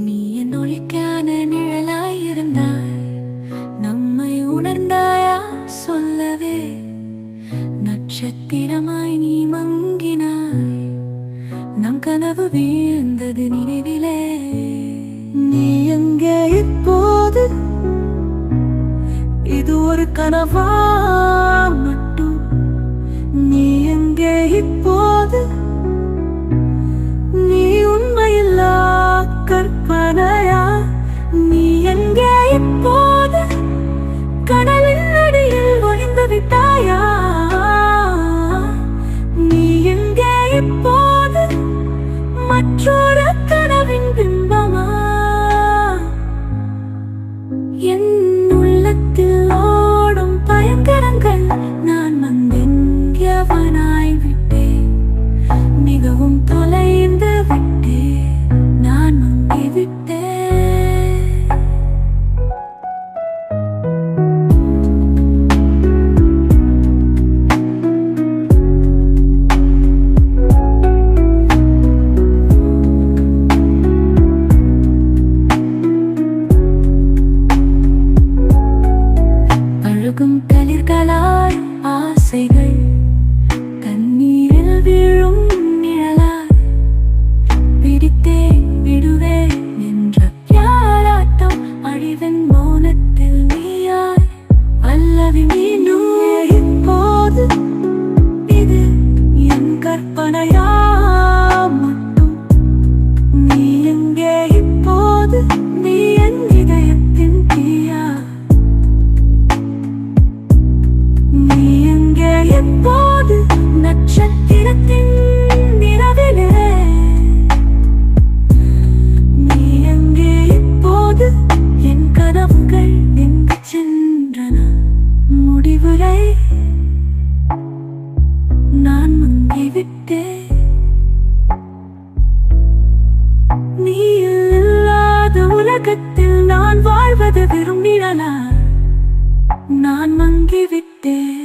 நீ என் ஒளிக்கான நிழலாயிருந்தாய். நம்மை உணர்ந்தாயா சொல்லவே? நட்சத்திரமாய் நீ மங்கினாய். நம் கனவு வீழ்ந்தது நினைவிலே. நீ எங்கே இப்போது? இது ஒரு கனவா மட்டும்? நீ எங்கே இப்போது? நீ உண்மையில்லா கற்பனையா? நீ எங்கே இப்போது? கடலின் அடியில் ஒளிந்து விட்டாயா? நீ எங்கே இப்போது? மற்றொரு கனவின் பிம்பமா? என் உள்ளத்தில் ஓடும் பயங்கரங்கள் நான் மங்கெங்கவனாய் விட்டேன். மிகவும் தொலைந்து விட்டேன். நான் மங்கி விட்டேன். அழுகும் தளிர்களாய் ஆசைகள் தண்ணீரில் வீழும் நிழலாய் பிடித்தேன் விடுவேன் என்ற பியாராட்டம் அழிவின் மௌனத்தில் நீயாய். அல்லவி மீண்டும் இப்போது? இது என் கற்பனையா மட்டும்? நீ எங்கே இப்போது? நீ என் இதயத்தின் தீயா? நீ எங்கே எப்போது? நட்சத்திரத்தின் நிலவிலே. நீ எங்கே இப்போது? என் கனவுகள் எங்கு சென்றன? முடிவுரை நான் மங்கிவிட்டேன். நீ இல்லாத உலகத்தில் நான் வாழ்வது வெறும் நிழலா? நான் மங்கிவிட்டேன்.